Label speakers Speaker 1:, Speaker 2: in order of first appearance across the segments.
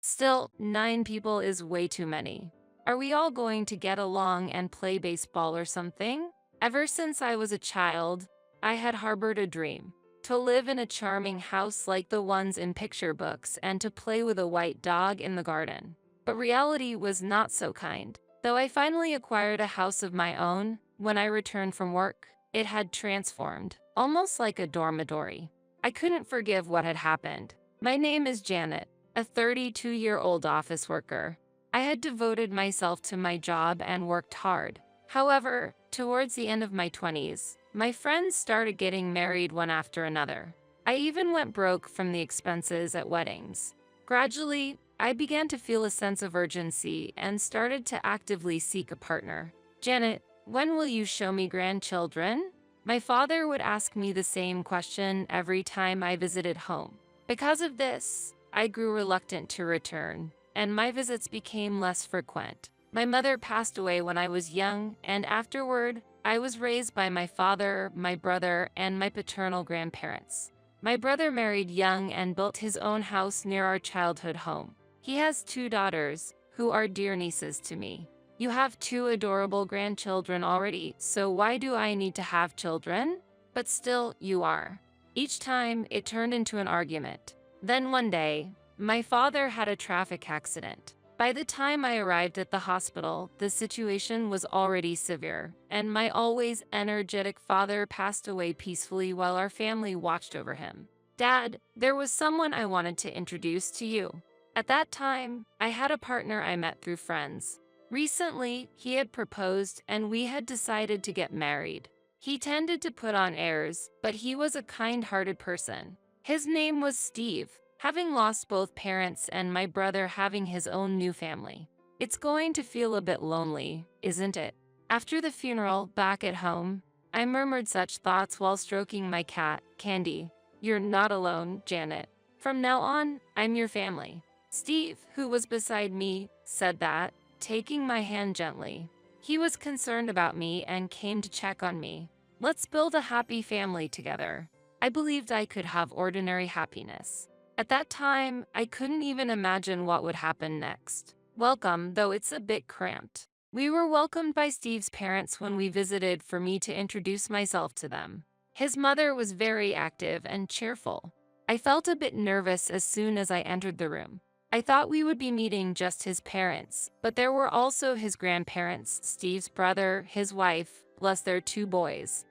Speaker 1: Still, 9 people is way too many. Are we all going to get along and play baseball or something? Ever since I was a child, I had harbored a dream to live in a charming house like the ones in picture books and to play with a white dog in the garden. But reality was not so kind. Though I finally acquired a house of my own, when I returned from work, it had transformed, almost like a dormitory. I couldn't forgive what had happened. My name is Janet, a 32-year-old office worker. I had devoted myself to my job and worked hard. However, towards the end of my 20s, my friends started getting married one after another. I even went broke from the expenses at weddings. Gradually, I began to feel a sense of urgency and started to actively seek a partner. Janet, when will you show me grandchildren? My father would ask me the same question every time I visited home. Because of this, I grew reluctant to return, and my visits became less frequent. My mother passed away when I was young, and afterward, I was raised by my father, my brother, and my paternal grandparents. My brother married young and built his own house near our childhood home. He has 2 daughters, who are dear nieces to me. You have 2 adorable grandchildren already, so why do I need to have children? But still, you are. Each time, it turned into an argument. Then one day, my father had a traffic accident. By the time I arrived at the hospital, the situation was already severe, and my always energetic father passed away peacefully while our family watched over him. Dad, there was someone I wanted to introduce to you. At that time, I had a partner I met through friends. Recently, he had proposed and we had decided to get married. He tended to put on airs, but he was a kind-hearted person. His name was Steve, having lost both parents and my brother having his own new family. It's going to feel a bit lonely, isn't it? After the funeral, back at home, I murmured such thoughts while stroking my cat, Candy. You're not alone, Janet. From now on, I'm your family. Steve, who was beside me, said that, taking my hand gently. He was concerned about me and came to check on me. Let's build a happy family together. I believed I could have ordinary happiness. At that time, I couldn't even imagine what would happen next. Welcome, though it's a bit cramped. We were welcomed by Steve's parents when we visited for me to introduce myself to them. His mother was very active and cheerful. I felt a bit nervous as soon as I entered the room. I thought we would be meeting just his parents, but there were also his grandparents, Steve's brother, his wife, plus their 2 boys.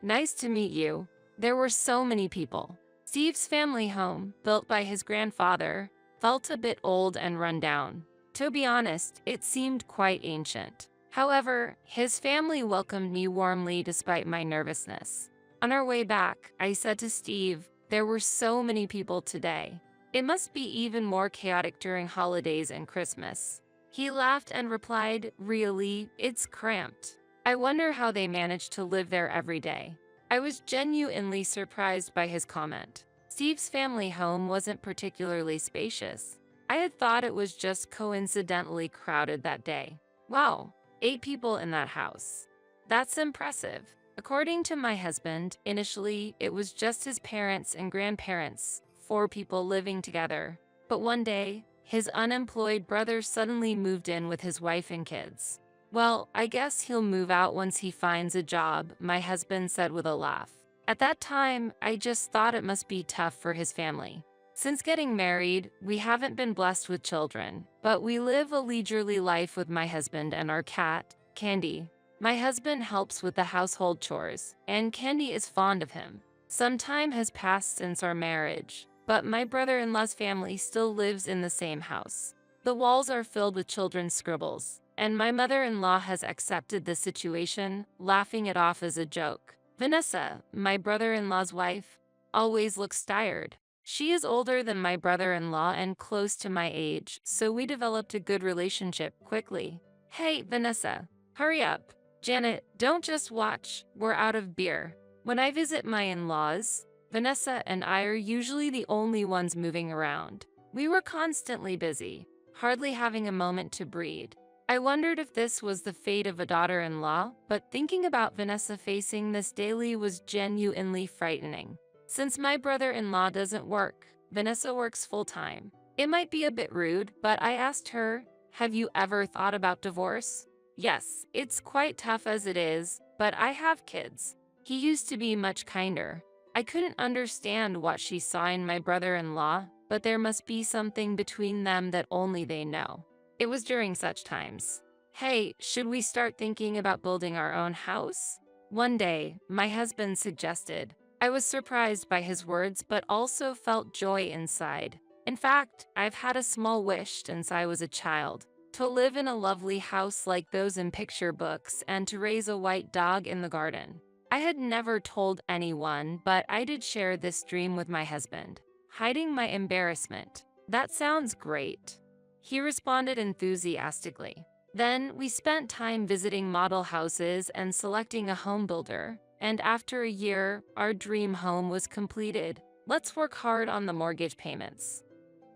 Speaker 1: Nice to meet you. There were so many people. Steve's family home, built by his grandfather, felt a bit old and run down. To be honest, it seemed quite ancient. However, his family welcomed me warmly despite my nervousness. On our way back, I said to Steve, there were so many people today. It must be even more chaotic during holidays and Christmas. He laughed and replied, really, it's cramped. I wonder how they manage to live there every day. I was genuinely surprised by his comment. Steve's family home wasn't particularly spacious. I had thought it was just coincidentally crowded that day. Wow, 8 people in that house. That's impressive. According to my husband, initially, it was just his parents and grandparents, 4 people living together. But one day, his unemployed brother suddenly moved in with his wife and kids. Well, I guess he'll move out once he finds a job, my husband said with a laugh. At that time, I just thought it must be tough for his family. Since getting married, we haven't been blessed with children, but we live a leisurely life with my husband and our cat, Candy. My husband helps with the household chores, and Candy is fond of him. Some time has passed since our marriage, but my brother-in-law's family still lives in the same house. The walls are filled with children's scribbles, and my mother-in-law has accepted the situation, laughing it off as a joke. Vanessa, my brother-in-law's wife, always looks tired. She is older than my brother-in-law and close to my age, so we developed a good relationship quickly. Hey, Vanessa, hurry up. Janet, don't just watch, we're out of beer. When I visit my in-laws, Vanessa and I are usually the only ones moving around. We were constantly busy, hardly having a moment to breathe. I wondered if this was the fate of a daughter-in-law, but thinking about Vanessa facing this daily was genuinely frightening. Since my brother-in-law doesn't work, Vanessa works full-time. It might be a bit rude, but I asked her, have you ever thought about divorce? Yes, it's quite tough as it is, but I have kids. He used to be much kinder. I couldn't understand what she saw in my brother-in-law, but there must be something between them that only they know. It was during such times. Hey, should we start thinking about building our own house? One day, my husband suggested. I was surprised by his words, but also felt joy inside. In fact, I've had a small wish since I was a child. To live in a lovely house like those in picture books and to raise a white dog in the garden. I had never told anyone, but I did share this dream with my husband, hiding my embarrassment. That sounds great. He responded enthusiastically. Then we spent time visiting model houses and selecting a home builder, and after a year, our dream home was completed. Let's work hard on the mortgage payments.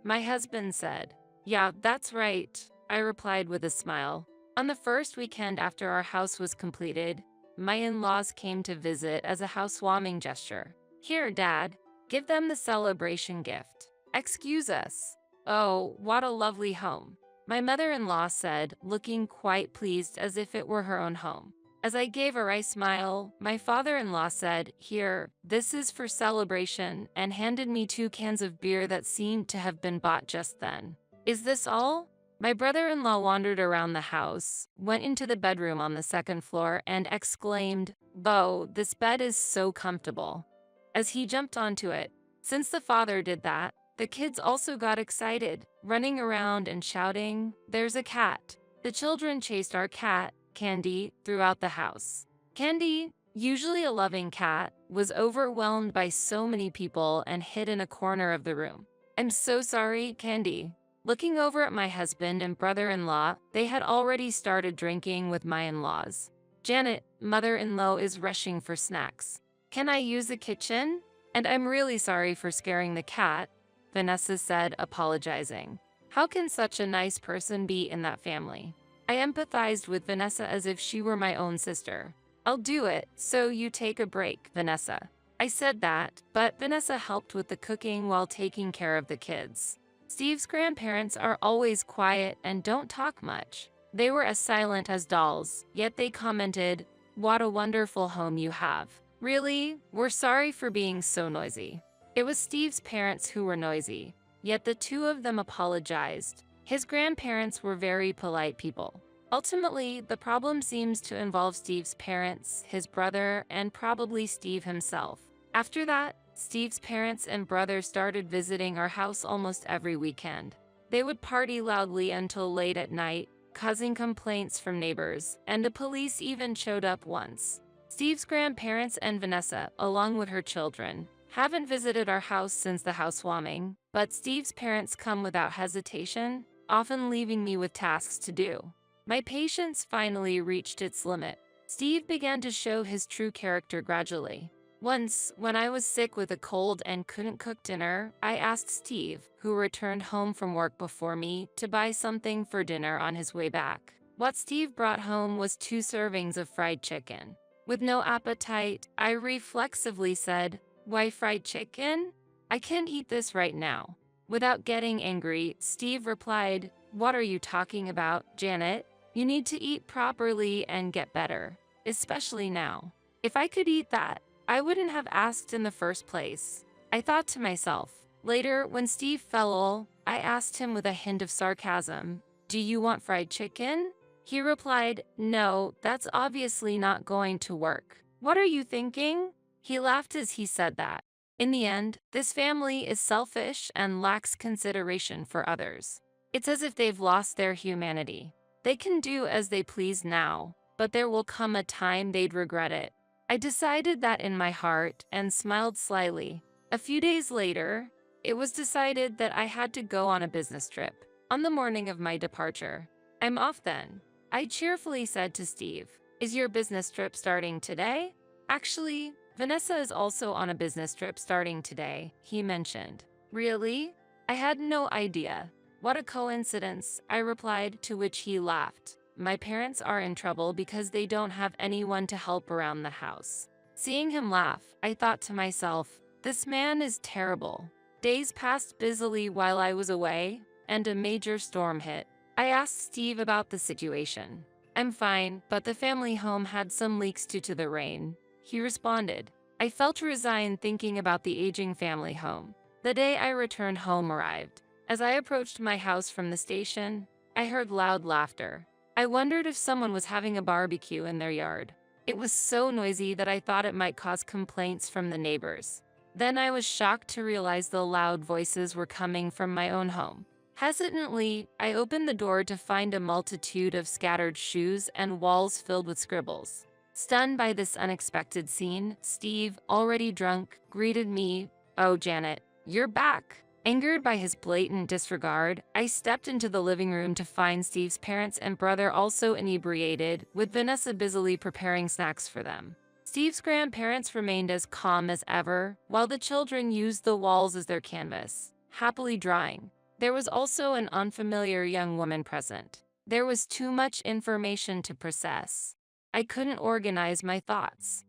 Speaker 1: My husband said, yeah, that's right, I replied with a smile. On the first weekend after our house was completed, my in-laws came to visit as a housewarming gesture. Here, Dad, give them the celebration gift. Excuse us. Oh, what a lovely home. My mother-in-law said, looking quite pleased as if it were her own home. As I gave a wry smile, my father-in-law said, here, this is for celebration, and handed me 2 cans of beer that seemed to have been bought just then. Is this all? My brother-in-law wandered around the house, went into the bedroom on the second floor, and exclaimed, Bo, this bed is so comfortable. As he jumped onto it. Since the father did that, the kids also got excited, running around and shouting, there's a cat. The children chased our cat, Candy, throughout the house. Candy, usually a loving cat, was overwhelmed by so many people and hid in a corner of the room. I'm so sorry, Candy. Looking over at my husband and brother-in-law, they had already started drinking with my in-laws. Janet, mother-in-law, is rushing for snacks. Can I use the kitchen? And I'm really sorry for scaring the cat, Vanessa said, apologizing. How can such a nice person be in that family? I empathized with Vanessa as if she were my own sister. I'll do it, so you take a break, Vanessa. I said that, but Vanessa helped with the cooking while taking care of the kids. Steve's grandparents are always quiet and don't talk much. They were as silent as dolls, yet they commented, what a wonderful home you have. Really? We're sorry for being so noisy. It was Steve's parents who were noisy, yet the two of them apologized. His grandparents were very polite people. Ultimately, the problem seems to involve Steve's parents, his brother, and probably Steve himself. After that, Steve's parents and brother started visiting our house almost every weekend. They would party loudly until late at night, causing complaints from neighbors, and the police even showed up once. Steve's grandparents and Vanessa, along with her children, haven't visited our house since the housewarming, but Steve's parents come without hesitation, often leaving me with tasks to do. My patience finally reached its limit. Steve began to show his true character gradually. Once, when I was sick with a cold and couldn't cook dinner, I asked Steve, who returned home from work before me, to buy something for dinner on his way back. What Steve brought home was 2 servings of fried chicken. With no appetite, I reflexively said, why fried chicken? I can't eat this right now. Without getting angry, Steve replied, what are you talking about, Janet? You need to eat properly and get better, especially now. If I could eat that, I wouldn't have asked in the first place. I thought to myself. Later, when Steve fell ill, I asked him with a hint of sarcasm, do you want fried chicken? He replied, no, that's obviously not going to work. What are you thinking? He laughed as he said that. In the end, this family is selfish and lacks consideration for others. It's as if they've lost their humanity. They can do as they please now, but there will come a time they'd regret it. I decided that in my heart and smiled slyly. A few days later, it was decided that I had to go on a business trip. On the morning of my departure, I'm off then. I cheerfully said to Steve, is your business trip starting today? Actually, Vanessa is also on a business trip starting today, he mentioned. Really? I had no idea. What a coincidence, I replied, to which he laughed. My parents are in trouble because they don't have anyone to help around the house. Seeing him laugh, I thought to myself, this man is terrible. Days passed busily while I was away, and a major storm hit. I asked Steve about the situation. I'm fine, but the family home had some leaks due to the rain. He responded. I felt resigned thinking about the aging family home. The day I returned home arrived. As I approached my house from the station, I heard loud laughter. I wondered if someone was having a barbecue in their yard. It was so noisy that I thought it might cause complaints from the neighbors. Then I was shocked to realize the loud voices were coming from my own home. Hesitantly, I opened the door to find a multitude of scattered shoes and walls filled with scribbles. Stunned by this unexpected scene, Steve, already drunk, greeted me. Oh, Janet, you're back. Angered by his blatant disregard, I stepped into the living room to find Steve's parents and brother also inebriated, with Vanessa busily preparing snacks for them. Steve's grandparents remained as calm as ever, while the children used the walls as their canvas, happily drawing. There was also an unfamiliar young woman present. There was too much information to process. I couldn't organize my thoughts.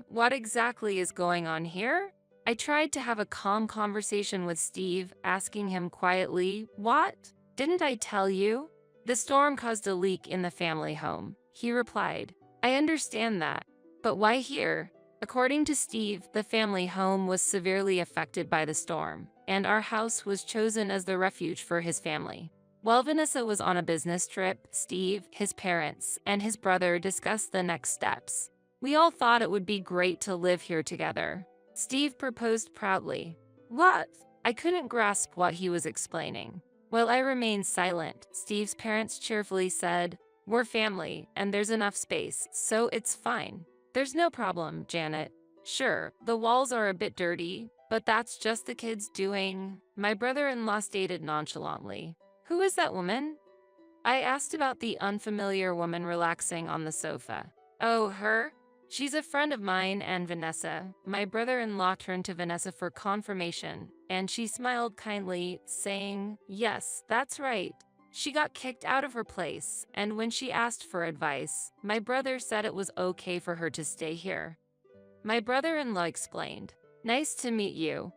Speaker 1: What exactly is going on here? I tried to have a calm conversation with Steve, asking him quietly, What? Didn't I tell you? The storm caused a leak in the family home. He replied, I understand that, but why here? According to Steve, the family home was severely affected by the storm, and our house was chosen as the refuge for his family. While Vanessa was on a business trip, Steve, his parents, and his brother discussed the next steps. We all thought it would be great to live here together. Steve proposed proudly. What? I couldn't grasp what he was explaining. While I remained silent, Steve's parents cheerfully said, We're family, and there's enough space, so it's fine. There's no problem, Janet. Sure, the walls are a bit dirty, but that's just the kids doing. My brother-in-law stated nonchalantly. Who is that woman? I asked about the unfamiliar woman relaxing on the sofa. Oh, her? She's a friend of mine and Vanessa. My brother-in-law turned to Vanessa for confirmation, and she smiled kindly, saying, Yes, that's right. She got kicked out of her place, and when she asked for advice, my brother said it was okay for her to stay here. My brother-in-law explained, Nice to meet you.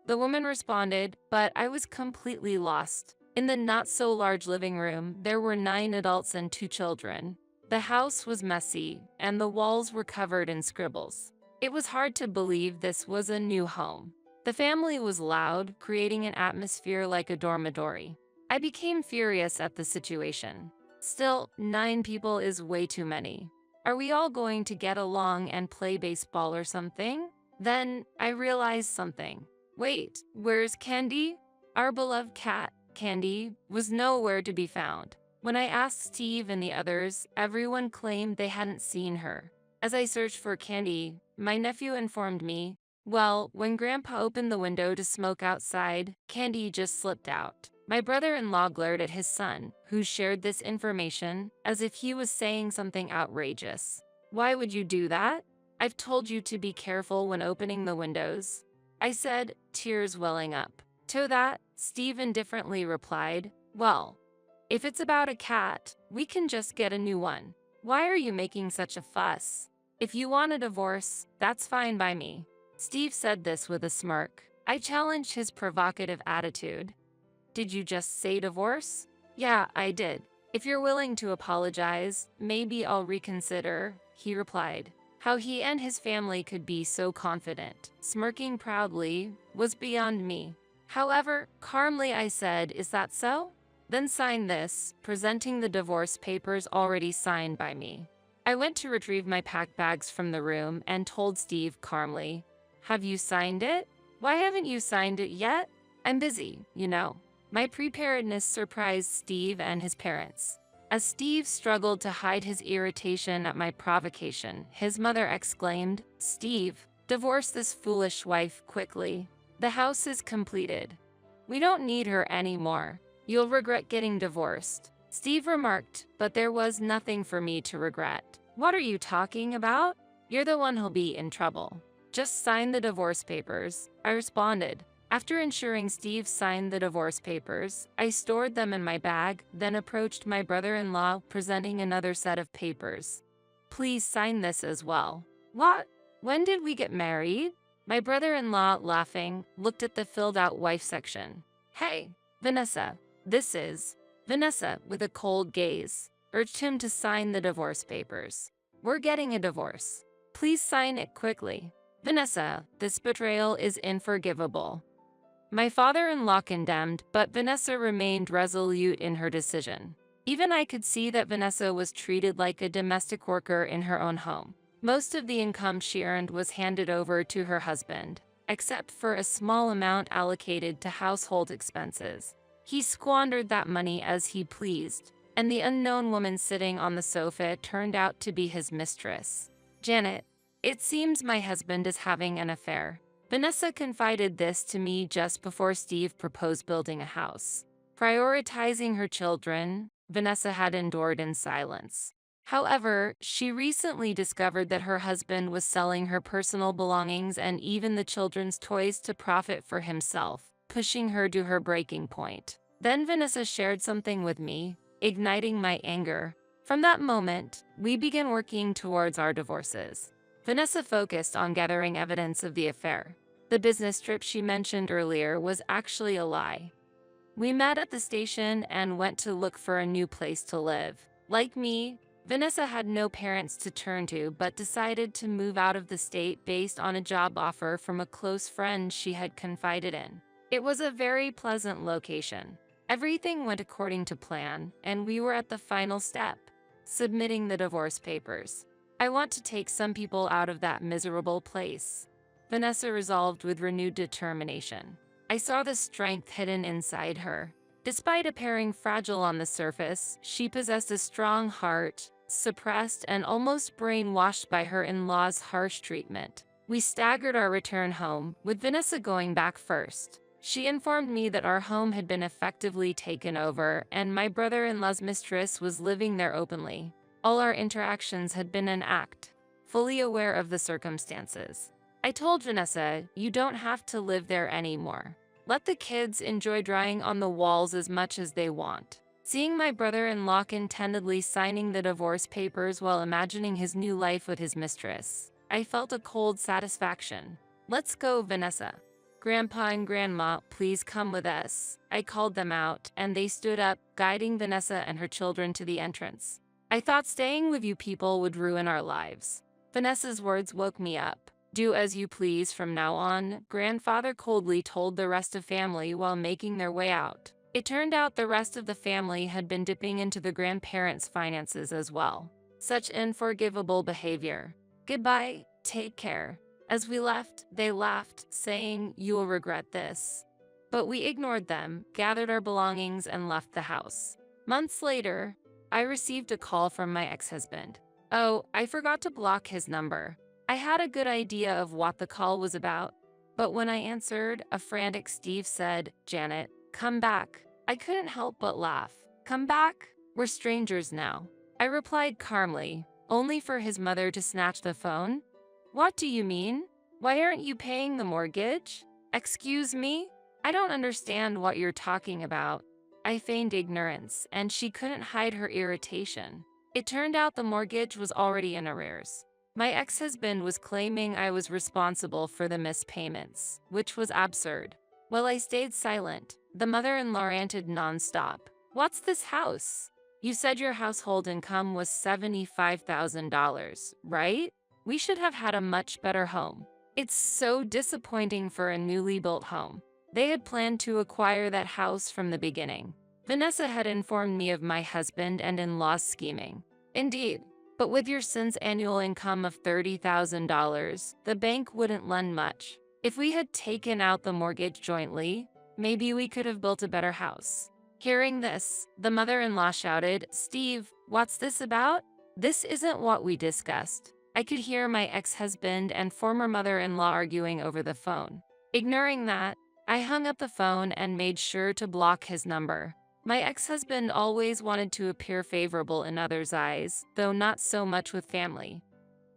Speaker 1: The woman responded, but I was completely lost. In the not-so-large living room, there were 9 adults and 2 children. The house was messy, and the walls were covered in scribbles. It was hard to believe this was a new home. The family was loud, creating an atmosphere like a dormitory. I became furious at the situation. Still, 9 people is way too many. Are we all going to get along and play baseball or something? Then, I realized something. Wait, where's Candy? Our beloved cat, Candy, was nowhere to be found. When I asked Steve and the others, everyone claimed they hadn't seen her. As I searched for Candy, my nephew informed me, well, when Grandpa opened the window to smoke outside, Candy just slipped out. My brother-in-law glared at his son, who shared this information, as if he was saying something outrageous. Why would you do that? I've told you to be careful when opening the windows. I said, tears welling up. To that, Steve indifferently replied, Well, if it's about a cat, we can just get a new one. Why are you making such a fuss? If you want a divorce, that's fine by me. Steve said this with a smirk. I challenged his provocative attitude. Did you just say divorce? Yeah, I did. If you're willing to apologize, maybe I'll reconsider, he replied. How he and his family could be so confident, smirking proudly, was beyond me. However, calmly I said, Is that so? Then sign this, presenting the divorce papers already signed by me. I went to retrieve my packed bags from the room and told Steve calmly, Have you signed it? Why haven't you signed it yet? I'm busy, you know. My preparedness surprised Steve and his parents. As Steve struggled to hide his irritation at my provocation, his mother exclaimed, Steve, divorce this foolish wife quickly. The house is completed. We don't need her anymore. You'll regret getting divorced. Steve remarked, but there was nothing for me to regret. What are you talking about? You're the one who'll be in trouble. Just sign the divorce papers, I responded. After ensuring Steve signed the divorce papers, I stored them in my bag, then approached my brother-in-law, presenting another set of papers. Please sign this as well. What? When did we get married? My brother-in-law, laughing, looked at the filled-out wife section. Hey, Vanessa, this is Vanessa, with a cold gaze, urged him to sign the divorce papers. We're getting a divorce. Please sign it quickly. Vanessa, this betrayal is unforgivable. My father-in-law condemned, but Vanessa remained resolute in her decision. Even I could see that Vanessa was treated like a domestic worker in her own home. Most of the income she earned was handed over to her husband, except for a small amount allocated to household expenses. He squandered that money as he pleased, and the unknown woman sitting on the sofa turned out to be his mistress. Janet, it seems my husband is having an affair. Vanessa confided this to me just before Steve proposed building a house. Prioritizing her children, Vanessa had endured in silence. However, she recently discovered that her husband was selling her personal belongings and even the children's toys to profit for himself, pushing her to her breaking point. Then Vanessa shared something with me, igniting my anger. From that moment, we began working towards our divorces. Vanessa focused on gathering evidence of the affair. The business trip she mentioned earlier was actually a lie. We met at the station and went to look for a new place to live. Like me, Vanessa had no parents to turn to but decided to move out of the state based on a job offer from a close friend she had confided in. It was a very pleasant location. Everything went according to plan, and we were at the final step, submitting the divorce papers. I want to take some people out of that miserable place, Vanessa resolved with renewed determination. I saw the strength hidden inside her. Despite appearing fragile on the surface, she possessed a strong heart, suppressed and almost brainwashed by her in-laws' harsh treatment. We staggered our return home, with Vanessa going back first. She informed me that our home had been effectively taken over and my brother-in-law's mistress was living there openly. All our interactions had been an act, fully aware of the circumstances. I told Vanessa, you don't have to live there anymore. Let the kids enjoy drawing on the walls as much as they want. Seeing my brother-in-law contentedly signing the divorce papers while imagining his new life with his mistress, I felt a cold satisfaction. Let's go, Vanessa. Grandpa and Grandma, please come with us. I called them out, and they stood up, guiding Vanessa and her children to the entrance. I thought staying with you people would ruin our lives. Vanessa's words woke me up. Do as you please from now on, Grandfather coldly told the rest of family while making their way out. It turned out the rest of the family had been dipping into the grandparents' finances as well. Such unforgivable behavior. Goodbye, take care. As we left, they laughed, saying, you will regret this. But we ignored them, gathered our belongings, and left the house. Months later, I received a call from my ex-husband. Oh, I forgot to block his number. I had a good idea of what the call was about, but when I answered, a frantic Steve said, Janet, come back. I couldn't help but laugh. Come back? We're strangers now. I replied calmly, only for his mother to snatch the phone. What do you mean? Why aren't you paying the mortgage? Excuse me? I don't understand what you're talking about. I feigned ignorance, and she couldn't hide her irritation. It turned out the mortgage was already in arrears. My ex-husband was claiming I was responsible for the missed payments, which was absurd. While I stayed silent, the mother-in-law ranted nonstop. What's this house? You said your household income was $75,000, right? We should have had a much better home. It's so disappointing for a newly built home. They had planned to acquire that house from the beginning. Vanessa had informed me of my husband and in-laws scheming. Indeed. But with your son's annual income of $30,000, the bank wouldn't lend much. If we had taken out the mortgage jointly, maybe we could have built a better house. Hearing this, the mother-in-law shouted, Steve, what's this about? This isn't what we discussed. I could hear my ex-husband and former mother-in-law arguing over the phone. Ignoring that, I hung up the phone and made sure to block his number. My ex-husband always wanted to appear favorable in others' eyes, though not so much with family.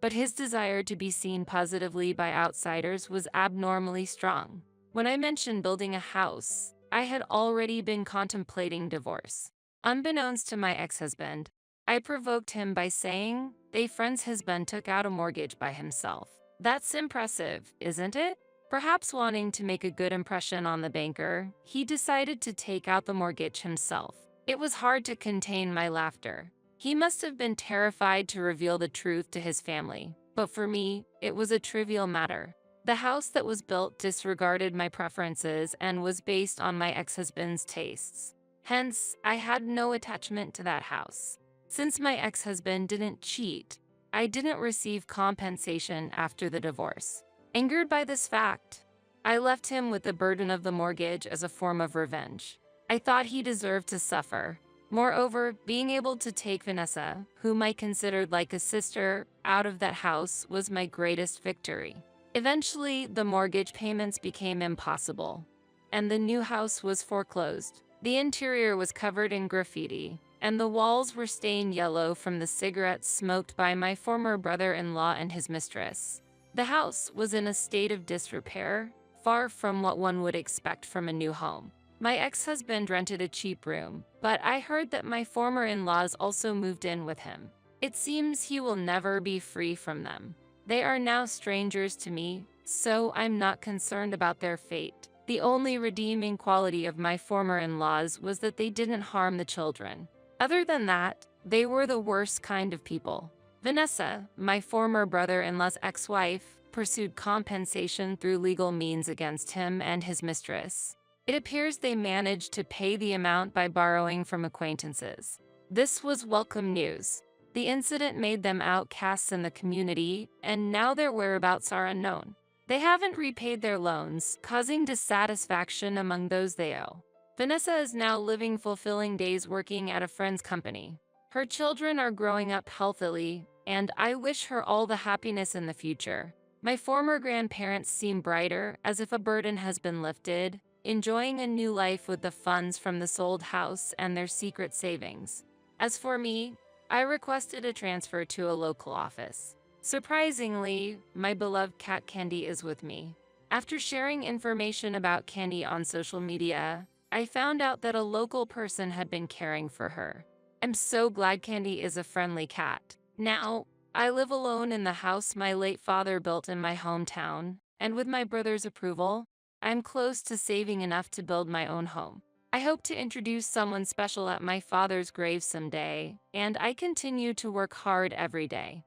Speaker 1: But his desire to be seen positively by outsiders was abnormally strong. When I mentioned building a house, I had already been contemplating divorce. Unbeknownst to my ex-husband, I provoked him by saying, "A friend's husband took out a mortgage by himself. That's impressive, isn't it? Perhaps wanting to make a good impression on the banker, he decided to take out the mortgage himself. It was hard to contain my laughter. He must have been terrified to reveal the truth to his family, but for me, it was a trivial matter. The house that was built disregarded my preferences and was based on my ex-husband's tastes. Hence, I had no attachment to that house. Since my ex-husband didn't cheat, I didn't receive compensation after the divorce. Angered by this fact, I left him with the burden of the mortgage as a form of revenge. I thought he deserved to suffer. Moreover, being able to take Vanessa, whom I considered like a sister, out of that house was my greatest victory. Eventually, the mortgage payments became impossible, and the new house was foreclosed. The interior was covered in graffiti, and the walls were stained yellow from the cigarettes smoked by my former brother-in-law and his mistress. The house was in a state of disrepair, far from what one would expect from a new home. My ex-husband rented a cheap room, but I heard that my former in-laws also moved in with him. It seems he will never be free from them. They are now strangers to me, so I'm not concerned about their fate. The only redeeming quality of my former in-laws was that they didn't harm the children. Other than that, they were the worst kind of people. Vanessa, my former brother-in-law's ex-wife, pursued compensation through legal means against him and his mistress. It appears they managed to pay the amount by borrowing from acquaintances. This was welcome news. The incident made them outcasts in the community, and now their whereabouts are unknown. They haven't repaid their loans, causing dissatisfaction among those they owe. Vanessa is now living fulfilling days working at a friend's company. Her children are growing up healthily, and I wish her all the happiness in the future. My former grandparents seem brighter, as if a burden has been lifted, enjoying a new life with the funds from the sold house and their secret savings. As for me, I requested a transfer to a local office. Surprisingly, my beloved cat Candy is with me. After sharing information about Candy on social media, I found out that a local person had been caring for her. I'm so glad Candy is a friendly cat. Now, I live alone in the house my late father built in my hometown, and with my brother's approval, I'm close to saving enough to build my own home. I hope to introduce someone special at my father's grave someday, and I continue to work hard every day.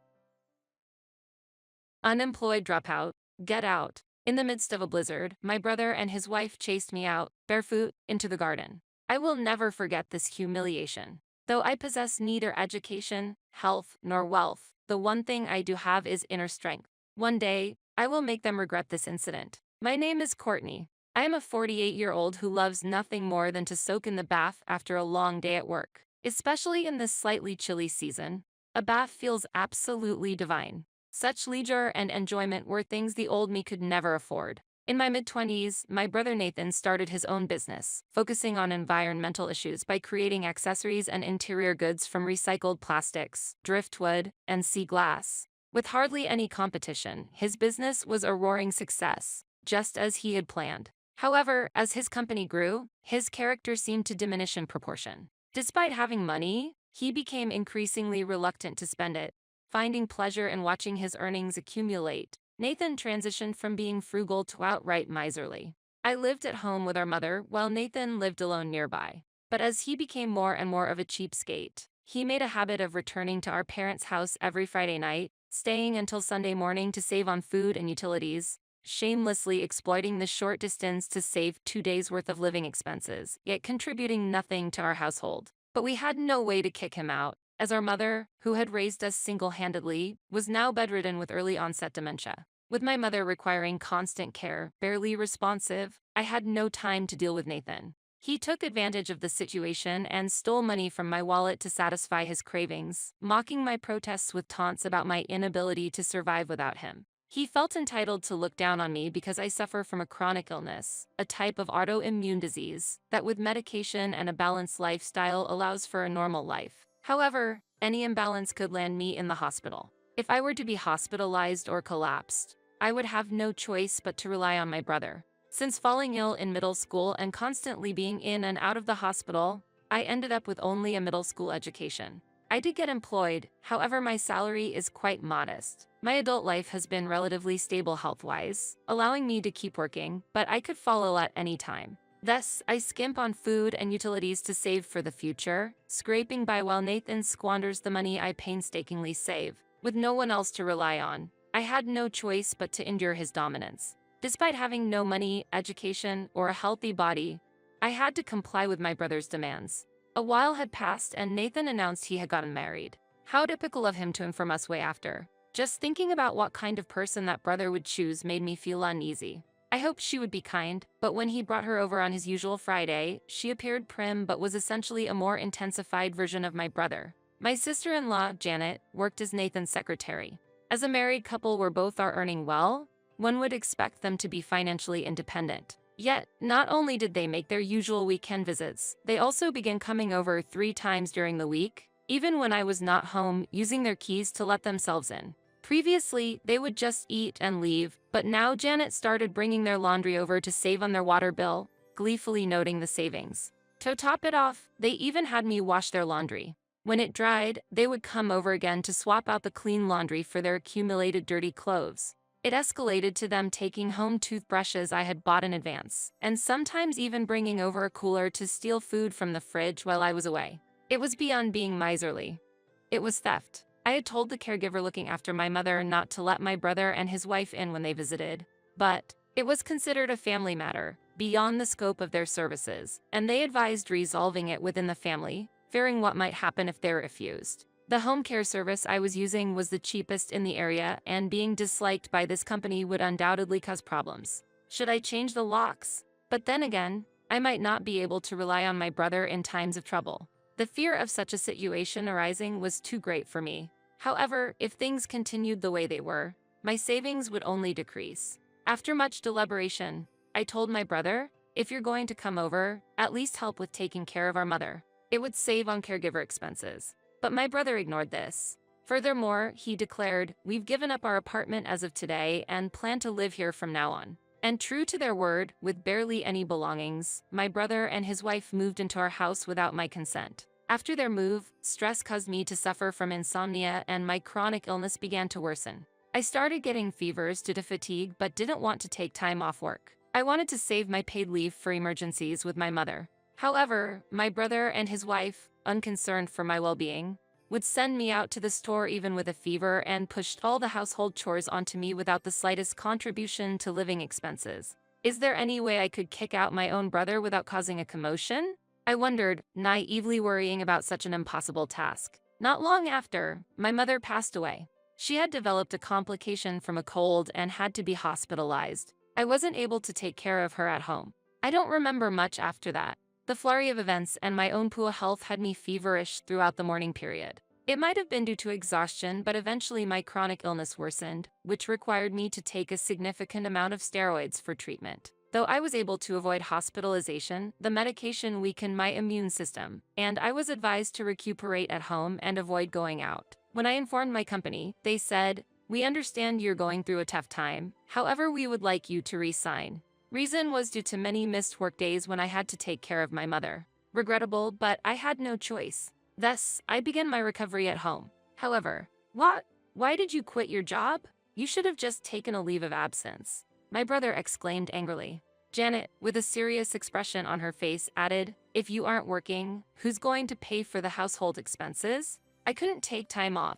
Speaker 1: Unemployed dropout, get out. In the midst of a blizzard, my brother and his wife chased me out, barefoot, into the garden. I will never forget this humiliation. Though I possess neither education, health, nor wealth, the one thing I do have is inner strength. One day, I will make them regret this incident. My name is Courtney. I am a 48-year-old who loves nothing more than to soak in the bath after a long day at work. Especially in this slightly chilly season, a bath feels absolutely divine. Such leisure and enjoyment were things the old me could never afford. In my mid-20s, my brother Nathan started his own business, focusing on environmental issues by creating accessories and interior goods from recycled plastics, driftwood, and sea glass. With hardly any competition, his business was a roaring success, just as he had planned. However, as his company grew, his character seemed to diminish in proportion. Despite having money, he became increasingly reluctant to spend it, finding pleasure in watching his earnings accumulate. Nathan transitioned from being frugal to outright miserly. I lived at home with our mother while Nathan lived alone nearby. But as he became more and more of a cheapskate, he made a habit of returning to our parents' house every Friday night, staying until Sunday morning to save on food and utilities, shamelessly exploiting the short distance to save 2 days' worth of living expenses, yet contributing nothing to our household. But we had no way to kick him out, as our mother, who had raised us single-handedly, was now bedridden with early-onset dementia. With my mother requiring constant care, barely responsive, I had no time to deal with Nathan. He took advantage of the situation and stole money from my wallet to satisfy his cravings, mocking my protests with taunts about my inability to survive without him. He felt entitled to look down on me because I suffer from a chronic illness, a type of autoimmune disease, that with medication and a balanced lifestyle allows for a normal life. However, any imbalance could land me in the hospital. If I were to be hospitalized or collapsed, I would have no choice but to rely on my brother. Since falling ill in middle school and constantly being in and out of the hospital, I ended up with only a middle school education. I did get employed, however my salary is quite modest. My adult life has been relatively stable health-wise, allowing me to keep working, but I could fall ill at any time. Thus, I skimp on food and utilities to save for the future, scraping by while Nathan squanders the money I painstakingly save. With no one else to rely on, I had no choice but to endure his dominance. Despite having no money, education, or a healthy body, I had to comply with my brother's demands. A while had passed and Nathan announced he had gotten married. How typical of him to inform us way after. Just thinking about what kind of person that brother would choose made me feel uneasy. I hoped she would be kind, but when he brought her over on his usual Friday, she appeared prim but was essentially a more intensified version of my brother. My sister-in-law, Janet, worked as Nathan's secretary. As a married couple where both are earning well, one would expect them to be financially independent. Yet, not only did they make their usual weekend visits, they also began coming over 3 times during the week, even when I was not home, using their keys to let themselves in. Previously, they would just eat and leave, but now Janet started bringing their laundry over to save on their water bill, gleefully noting the savings. To top it off, they even had me wash their laundry. When it dried, they would come over again to swap out the clean laundry for their accumulated dirty clothes. It escalated to them taking home toothbrushes I had bought in advance, and sometimes even bringing over a cooler to steal food from the fridge while I was away. It was beyond being miserly. It was theft. I had told the caregiver looking after my mother not to let my brother and his wife in when they visited, but it was considered a family matter, beyond the scope of their services, and they advised resolving it within the family, fearing what might happen if they refused. The home care service I was using was the cheapest in the area, and being disliked by this company would undoubtedly cause problems. Should I change the locks? But then again, I might not be able to rely on my brother in times of trouble. The fear of such a situation arising was too great for me. However, if things continued the way they were, my savings would only decrease. After much deliberation, I told my brother, if you're going to come over, at least help with taking care of our mother. It would save on caregiver expenses. But my brother ignored this. Furthermore, he declared, we've given up our apartment as of today and plan to live here from now on. And true to their word, with barely any belongings, my brother and his wife moved into our house without my consent. After their move, stress caused me to suffer from insomnia and my chronic illness began to worsen. I started getting fevers due to fatigue but didn't want to take time off work. I wanted to save my paid leave for emergencies with my mother. However, my brother and his wife, unconcerned for my well-being, would send me out to the store even with a fever and pushed all the household chores onto me without the slightest contribution to living expenses. Is there any way I could kick out my own brother without causing a commotion? I wondered, naively worrying about such an impossible task. Not long after, my mother passed away. She had developed a complication from a cold and had to be hospitalized. I wasn't able to take care of her at home. I don't remember much after that. The flurry of events and my own poor health had me feverish throughout the mourning period. It might have been due to exhaustion, but eventually my chronic illness worsened, which required me to take a significant amount of steroids for treatment. Though I was able to avoid hospitalization, the medication weakened my immune system, and I was advised to recuperate at home and avoid going out. When I informed my company, they said, "We understand you're going through a tough time, however we would like you to resign." Reason was due to many missed workdays when I had to take care of my mother. Regrettable, but I had no choice. Thus, I began my recovery at home. However, what? Why did you quit your job? You should have just taken a leave of absence. My brother exclaimed angrily. Janet, with a serious expression on her face, added, if you aren't working, who's going to pay for the household expenses? I couldn't take time off.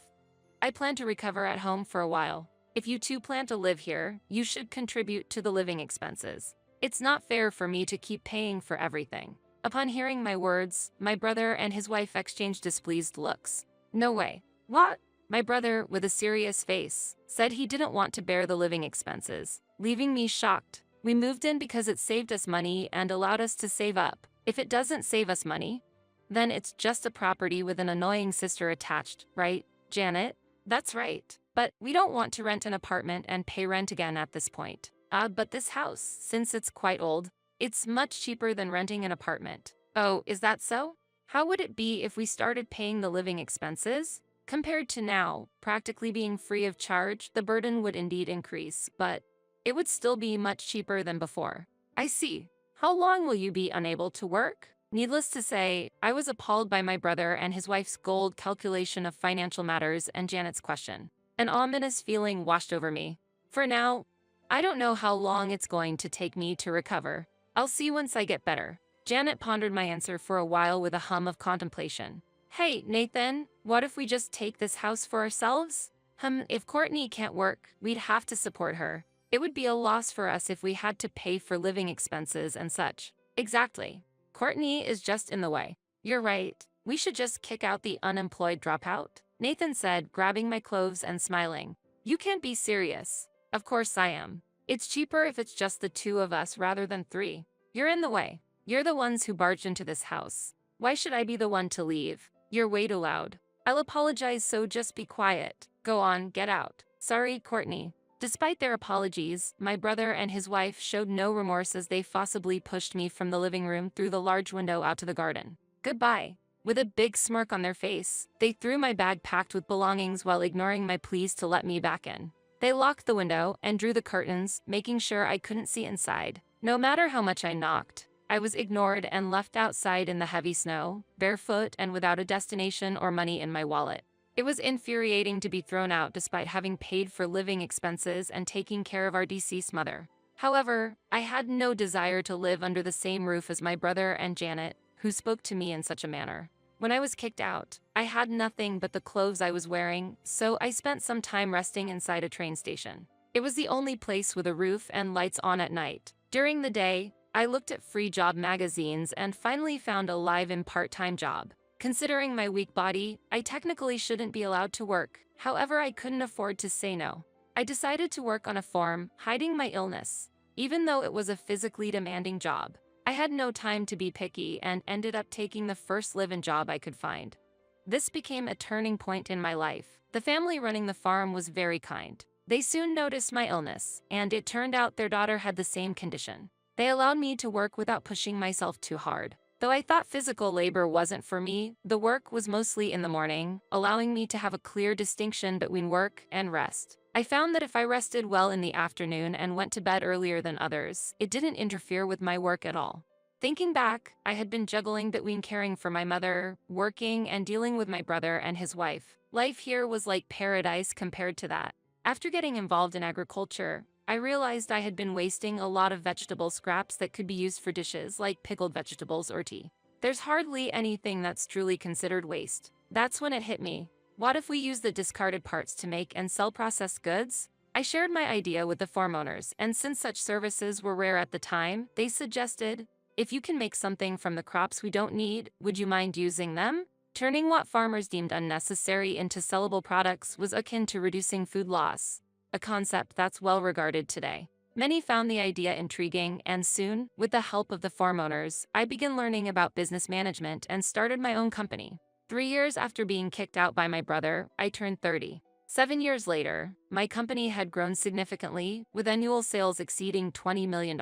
Speaker 1: I plan to recover at home for a while. If you two plan to live here, you should contribute to the living expenses. It's not fair for me to keep paying for everything. Upon hearing my words, my brother and his wife exchanged displeased looks. No way. What? My brother, with a serious face, said he didn't want to bear the living expenses, leaving me shocked. We moved in because it saved us money and allowed us to save up. If it doesn't save us money, then it's just a property with an annoying sister attached, right, Janet? That's right. But we don't want to rent an apartment and pay rent again at this point. But this house, since it's quite old, it's much cheaper than renting an apartment. Oh, is that so? How would it be if we started paying the living expenses? Compared to now, practically being free of charge, the burden would indeed increase, but it would still be much cheaper than before. I see. How long will you be unable to work? Needless to say, I was appalled by my brother and his wife's gold calculation of financial matters and Janet's question. An ominous feeling washed over me. For now, I don't know how long it's going to take me to recover. I'll see once I get better. Janet pondered my answer for a while with a hum of contemplation. Hey, Nathan, what if we just take this house for ourselves? If Courtney can't work, we'd have to support her. It would be a loss for us if we had to pay for living expenses and such. Exactly. Courtney is just in the way. You're right. We should just kick out the unemployed dropout, Nathan said, grabbing my clothes and smiling. You can't be serious. Of course I am. It's cheaper if it's just the two of us rather than three. You're in the way. You're the ones who barged into this house. Why should I be the one to leave? You're way too loud. I'll apologize, so just be quiet. Go on, get out. Sorry, Courtney. Despite their apologies, my brother and his wife showed no remorse as they forcibly pushed me from the living room through the large window out to the garden. Goodbye. With a big smirk on their face, they threw my bag packed with belongings while ignoring my pleas to let me back in. They locked the window and drew the curtains, making sure I couldn't see inside. No matter how much I knocked, I was ignored and left outside in the heavy snow, barefoot and without a destination or money in my wallet. It was infuriating to be thrown out despite having paid for living expenses and taking care of our deceased mother. However, I had no desire to live under the same roof as my brother and Janet, who spoke to me in such a manner. When I was kicked out, I had nothing but the clothes I was wearing, so I spent some time resting inside a train station. It was the only place with a roof and lights on at night. During the day, I looked at free job magazines and finally found a live-in part-time job. Considering my weak body, I technically shouldn't be allowed to work. However, I couldn't afford to say no. I decided to work on a farm, hiding my illness. Even though it was a physically demanding job, I had no time to be picky and ended up taking the first live-in job I could find. This became a turning point in my life. The family running the farm was very kind. They soon noticed my illness, and it turned out their daughter had the same condition. They allowed me to work without pushing myself too hard. Though I thought physical labor wasn't for me, the work was mostly in the morning, allowing me to have a clear distinction between work and rest. I found that if I rested well in the afternoon and went to bed earlier than others, it didn't interfere with my work at all. Thinking back, I had been juggling between caring for my mother, working, and dealing with my brother and his wife. Life here was like paradise compared to that. After getting involved in agriculture, I realized I had been wasting a lot of vegetable scraps that could be used for dishes like pickled vegetables or tea. There's hardly anything that's truly considered waste. That's when it hit me. What if we use the discarded parts to make and sell processed goods? I shared my idea with the farm owners, and since such services were rare at the time, they suggested, if you can make something from the crops we don't need, would you mind using them? Turning what farmers deemed unnecessary into sellable products was akin to reducing food loss, a concept that's well regarded today. Many found the idea intriguing, and soon, with the help of the farm owners, I began learning about business management and started my own company. 3 years after being kicked out by my brother, I turned 30. 7 years later, my company had grown significantly, with annual sales exceeding $20 million.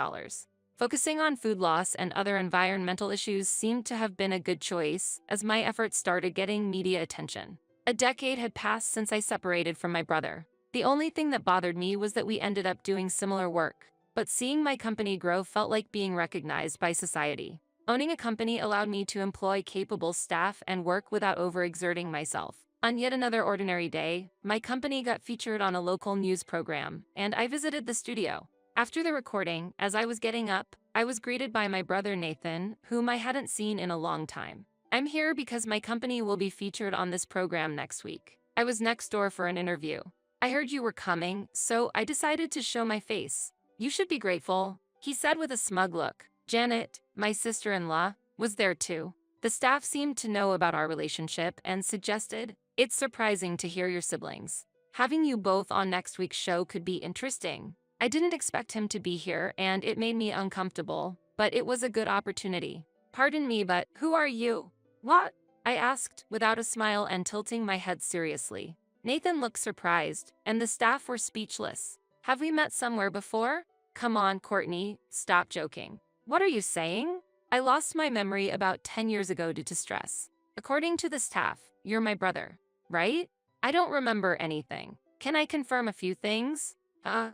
Speaker 1: Focusing on food loss and other environmental issues seemed to have been a good choice, as my efforts started getting media attention. A decade had passed since I separated from my brother. The only thing that bothered me was that we ended up doing similar work, but seeing my company grow felt like being recognized by society. Owning a company allowed me to employ capable staff and work without overexerting myself. On yet another ordinary day, my company got featured on a local news program, and I visited the studio. After the recording, as I was getting up, I was greeted by my brother Nathan, whom I hadn't seen in a long time. I'm here because my company will be featured on this program next week. I was next door for an interview. I heard you were coming, so I decided to show my face. You should be grateful, he said with a smug look. Janet, my sister-in-law, was there too. The staff seemed to know about our relationship and suggested, it's surprising to hear your siblings. Having you both on next week's show could be interesting. I didn't expect him to be here and it made me uncomfortable, but it was a good opportunity. Pardon me, but who are you? What? I asked, without a smile and tilting my head seriously. Nathan looked surprised, and the staff were speechless. Have we met somewhere before? Come on, Courtney, stop joking. What are you saying? I lost my memory about 10 years ago due to stress. According to the staff, you're my brother, right? I don't remember anything. Can I confirm a few things?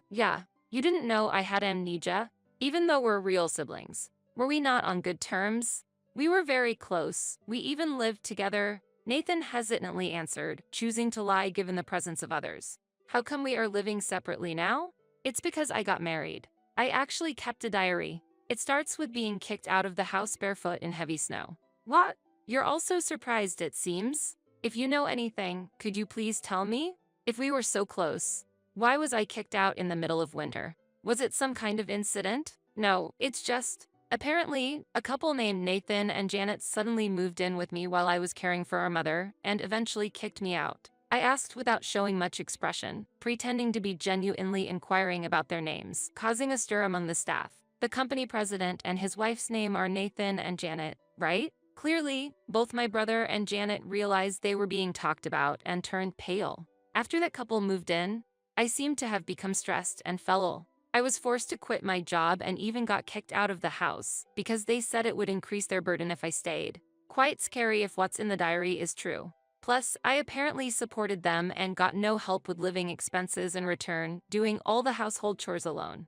Speaker 1: Yeah. You didn't know I had amnesia, even though we're real siblings. Were we not on good terms? We were very close. We even lived together. Nathan hesitantly answered, choosing to lie given the presence of others. How come we are living separately now? It's because I got married. I actually kept a diary. It starts with being kicked out of the house barefoot in heavy snow. What? You're also surprised, it seems? If you know anything, could you please tell me? If we were so close, why was I kicked out in the middle of winter? Was it some kind of incident? No, it's just, apparently, a couple named Nathan and Janet suddenly moved in with me while I was caring for our mother and eventually kicked me out. I asked without showing much expression, pretending to be genuinely inquiring about their names, causing a stir among the staff. The company president and his wife's name are Nathan and Janet, right? Clearly, both my brother and Janet realized they were being talked about and turned pale. After that couple moved in, I seemed to have become stressed and fell ill. I was forced to quit my job and even got kicked out of the house because they said it would increase their burden if I stayed. Quite scary if what's in the diary is true. Plus, I apparently supported them and got no help with living expenses in return, doing all the household chores alone.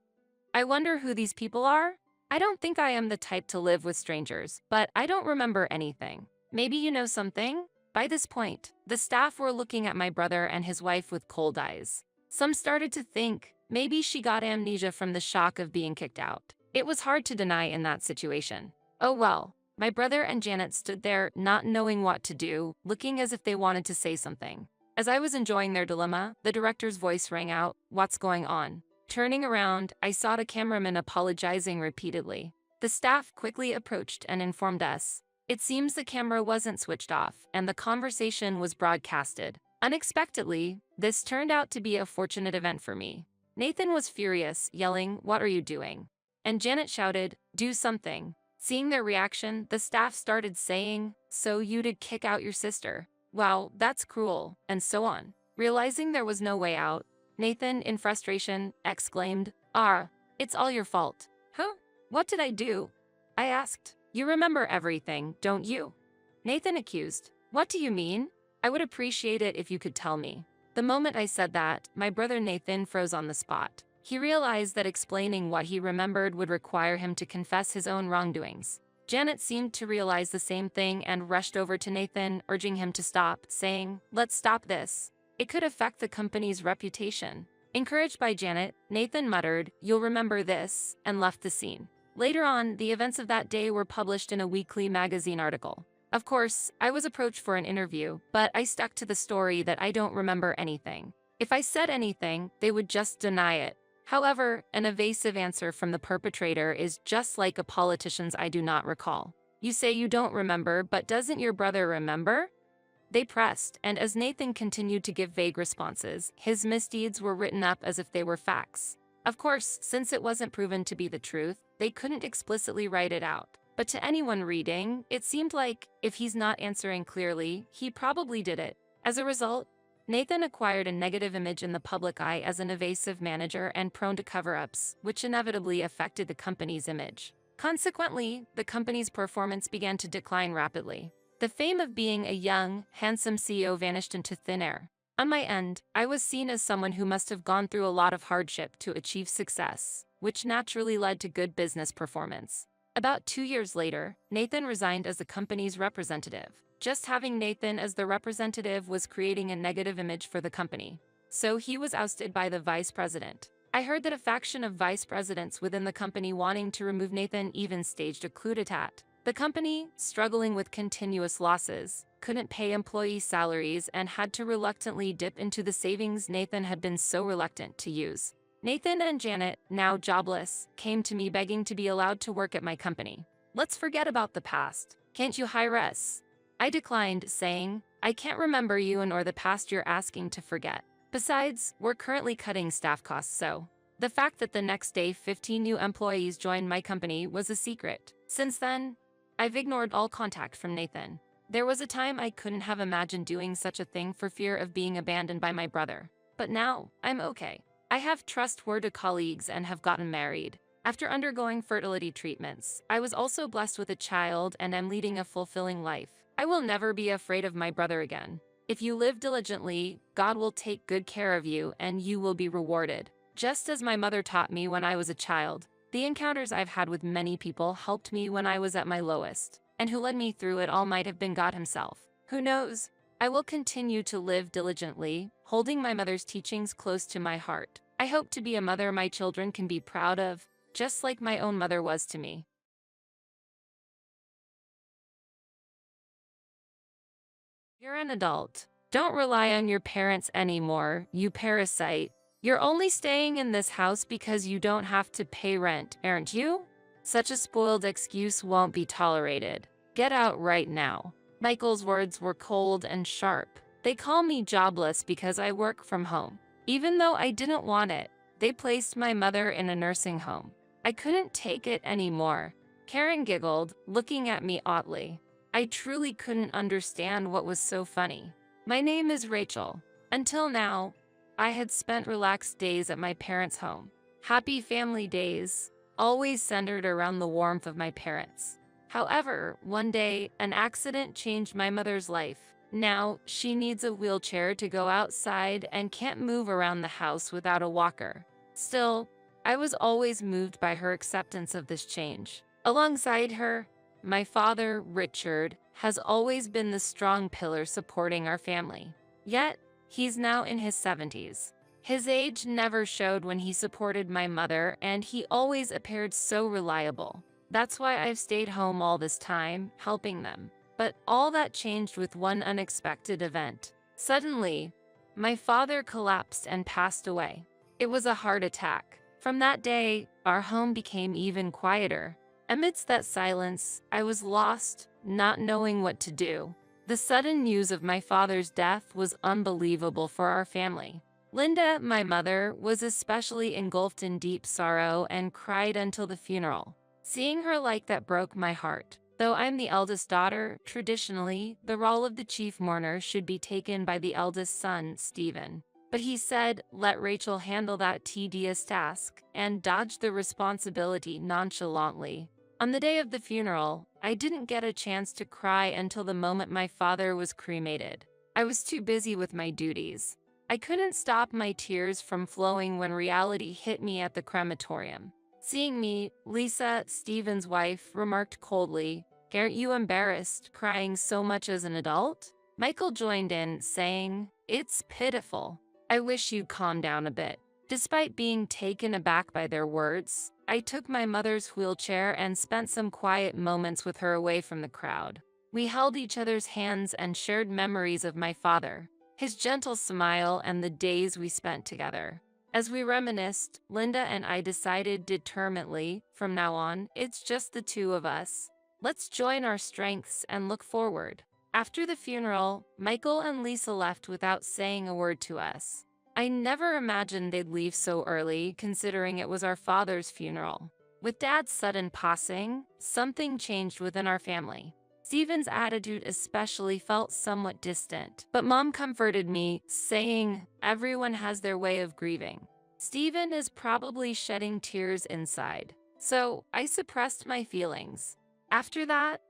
Speaker 1: I wonder who these people are? I don't think I am the type to live with strangers, but I don't remember anything. Maybe you know something? By this point, the staff were looking at my brother and his wife with cold eyes. Some started to think maybe she got amnesia from the shock of being kicked out. It was hard to deny in that situation. Oh well, my brother and Janet stood there not knowing what to do, looking as if they wanted to say something. As I was enjoying their dilemma, the director's voice rang out, "What's going on?" Turning around, I saw the cameraman apologizing repeatedly. The staff quickly approached and informed us. It seems the camera wasn't switched off, and the conversation was broadcasted. Unexpectedly, this turned out to be a fortunate event for me. Nathan was furious, yelling, "What are you doing?" And Janet shouted, "Do something." Seeing their reaction, the staff started saying, "So you did kick out your sister? Wow, that's cruel," and so on. Realizing there was no way out, Nathan, in frustration, exclaimed, "Ah, it's all your fault." "Huh? What did I do?" I asked. "You remember everything, don't you?" Nathan accused. "What do you mean? I would appreciate it if you could tell me." The moment I said that, my brother Nathan froze on the spot. He realized that explaining what he remembered would require him to confess his own wrongdoings. Janet seemed to realize the same thing and rushed over to Nathan, urging him to stop, saying, "Let's stop this. It could affect the company's reputation." Encouraged by Janet, Nathan muttered, "You'll remember this," and left the scene. Later on, the events of that day were published in a weekly magazine article. Of course, I was approached for an interview, but I stuck to the story that I don't remember anything. If I said anything, they would just deny it. However, an evasive answer from the perpetrator is just like a politician's "I do not recall." You say you don't remember, but doesn't your brother remember? They pressed, and as Nathan continued to give vague responses, his misdeeds were written up as if they were facts. Of course, since it wasn't proven to be the truth, they couldn't explicitly write it out. But to anyone reading, it seemed like, if he's not answering clearly, he probably did it. As a result, Nathan acquired a negative image in the public eye as an evasive manager and prone to cover-ups, which inevitably affected the company's image. Consequently, the company's performance began to decline rapidly. The fame of being a young, handsome CEO vanished into thin air. On my end, I was seen as someone who must have gone through a lot of hardship to achieve success, which naturally led to good business performance. About 2 years later, Nathan resigned as the company's representative. Just having Nathan as the representative was creating a negative image for the company. So he was ousted by the vice president. I heard that a faction of vice presidents within the company wanting to remove Nathan even staged a coup d'etat. The company, struggling with continuous losses, couldn't pay employee salaries and had to reluctantly dip into the savings Nathan had been so reluctant to use. Nathan and Janet, now jobless, came to me begging to be allowed to work at my company. "Let's forget about the past. Can't you hire us?" I declined, saying, "I can't remember you nor the past you're asking to forget. Besides, we're currently cutting staff costs, so." The fact that the next day 15 new employees joined my company was a secret. Since then, I've ignored all contact from Nathan. There was a time I couldn't have imagined doing such a thing for fear of being abandoned by my brother. But now, I'm okay. I have trustworthy colleagues and have gotten married. After undergoing fertility treatments, I was also blessed with a child and am leading a fulfilling life. I will never be afraid of my brother again. If you live diligently, God will take good care of you and you will be rewarded. Just as my mother taught me when I was a child, the encounters I've had with many people helped me when I was at my lowest. and who led me through it all might have been God himself. Who knows? I will continue to live diligently, holding my mother's teachings close to my heart. I hope to be a mother my children can be proud of, just like my own mother was to me. You're an adult. Don't rely on your parents anymore, you parasite. You're only staying in this house because you don't have to pay rent, aren't you? Such a spoiled excuse won't be tolerated. Get out right now. Michael's words were cold and sharp. They call me jobless because I work from home. Even though I didn't want it, they placed my mother in a nursing home. I couldn't take it anymore. Karen giggled, looking at me oddly. I truly couldn't understand what was so funny. My name is Rachel. Until now, I had spent relaxed days at my parents' home. Happy family days, always centered around the warmth of my parents. However, one day, an accident changed my mother's life. Now, she needs a wheelchair to go outside and can't move around the house without a walker. Still, I was always moved by her acceptance of this change. Alongside her, my father, Richard, has always been the strong pillar supporting our family. Yet, he's now in his 70s. His age never showed when he supported my mother, and he always appeared so reliable. That's why I've stayed home all this time, helping them. But all that changed with one unexpected event. Suddenly, my father collapsed and passed away. It was a heart attack. From that day, our home became even quieter. Amidst that silence, I was lost, not knowing what to do. The sudden news of my father's death was unbelievable for our family. Linda, my mother, was especially engulfed in deep sorrow and cried until the funeral. Seeing her like that broke my heart. Though I'm the eldest daughter, traditionally, the role of the chief mourner should be taken by the eldest son, Stephen. But he said, let Rachel handle that tedious task, and dodged the responsibility nonchalantly. On the day of the funeral, I didn't get a chance to cry until the moment my father was cremated. I was too busy with my duties. I couldn't stop my tears from flowing when reality hit me at the crematorium. Seeing me, Lisa, Stephen's wife, remarked coldly, "Aren't you embarrassed, crying so much as an adult?" Michael joined in, saying, "It's pitiful. I wish you'd calm down a bit." Despite being taken aback by their words, I took my mother's wheelchair and spent some quiet moments with her away from the crowd. We held each other's hands and shared memories of my father, his gentle smile, and the days we spent together. As we reminisced, Linda and I decided determinedly, from now on, it's just the two of us. Let's join our strengths and look forward. After the funeral, Michael and Lisa left without saying a word to us. I never imagined they'd leave so early, considering it was our father's funeral. With Dad's sudden passing, something changed within our family. Stephen's attitude especially felt somewhat distant, but Mom comforted me, saying, "Everyone has their way of grieving. Stephen is probably shedding tears inside." So I suppressed my feelings. After that,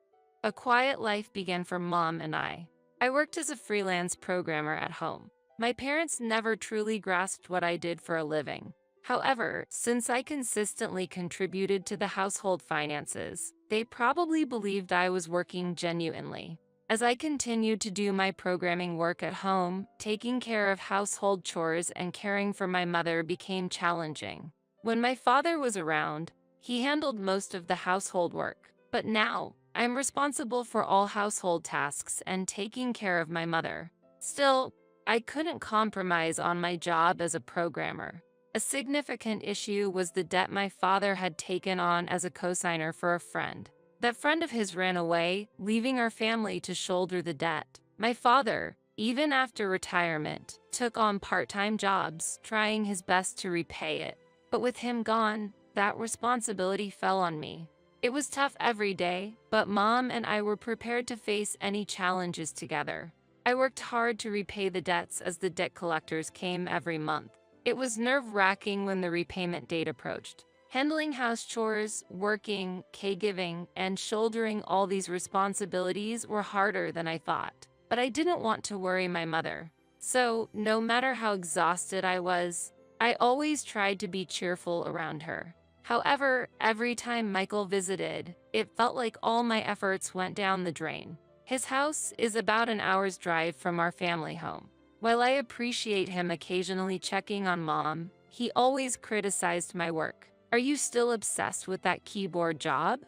Speaker 1: a quiet life began for Mom and I. I worked as a freelance programmer at home. My parents never truly grasped what I did for a living. However, since I consistently contributed to the household finances, they probably believed I was working genuinely. As I continued to do my programming work at home, taking care of household chores and caring for my mother became challenging. When my father was around, he handled most of the household work. But now, I'm responsible for all household tasks and taking care of my mother. Still, I couldn't compromise on my job as a programmer. A significant issue was the debt my father had taken on as a cosigner for a friend. That friend of his ran away, leaving our family to shoulder the debt. My father, even after retirement, took on part-time jobs, trying his best to repay it. But with him gone, that responsibility fell on me. It was tough every day, but Mom and I were prepared to face any challenges together. I worked hard to repay the debts as the debt collectors came every month. It was nerve-wracking when the repayment date approached. Handling house chores, working, caregiving, and shouldering all these responsibilities were harder than I thought. But I didn't want to worry my mother. So, no matter how exhausted I was, I always tried to be cheerful around her. However, every time Michael visited, it felt like all my efforts went down the drain. His house is about an hour's drive from our family home. While I appreciate him occasionally checking on Mom, he always criticized my work. "Are you still obsessed with that keyboard job?"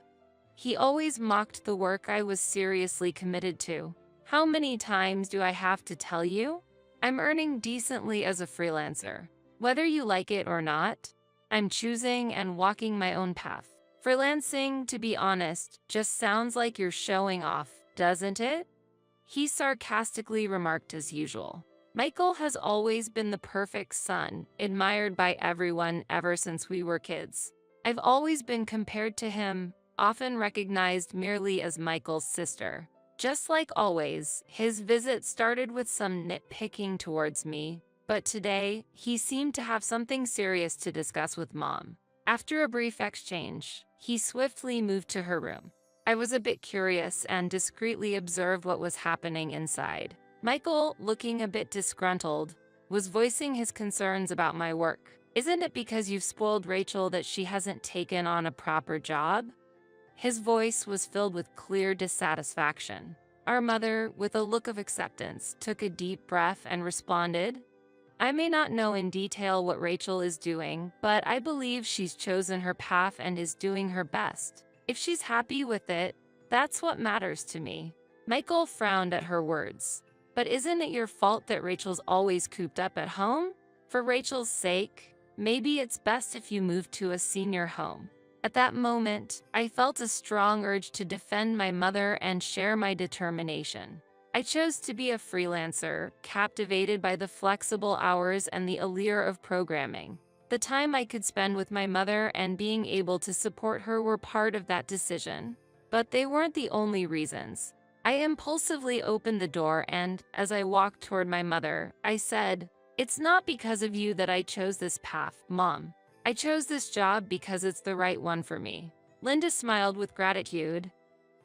Speaker 1: He always mocked the work I was seriously committed to. "How many times do I have to tell you? I'm earning decently as a freelancer. Whether you like it or not, I'm choosing and walking my own path. Freelancing, to be honest, just sounds like you're showing off, doesn't it?" He sarcastically remarked as usual. Michael has always been the perfect son, admired by everyone ever since we were kids. I've always been compared to him, often recognized merely as Michael's sister. Just like always, his visit started with some nitpicking towards me, but today, he seemed to have something serious to discuss with Mom. After a brief exchange, he swiftly moved to her room. I was a bit curious and discreetly observed what was happening inside. Michael, looking a bit disgruntled, was voicing his concerns about my work. "Isn't it because you've spoiled Rachel that she hasn't taken on a proper job?" His voice was filled with clear dissatisfaction. Our mother, with a look of acceptance, took a deep breath and responded, "I may not know in detail what Rachel is doing, but I believe she's chosen her path and is doing her best. If she's happy with it, that's what matters to me." Michael frowned at her words. "But isn't it your fault that Rachel's always cooped up at home? For Rachel's sake, maybe it's best if you move to a senior home." At that moment, I felt a strong urge to defend my mother and share my determination. I chose to be a freelancer, captivated by the flexible hours and the allure of programming. The time I could spend with my mother and being able to support her were part of that decision. But they weren't the only reasons. I impulsively opened the door and, as I walked toward my mother, I said, "It's not because of you that I chose this path, Mom. I chose this job because it's the right one for me." Linda smiled with gratitude.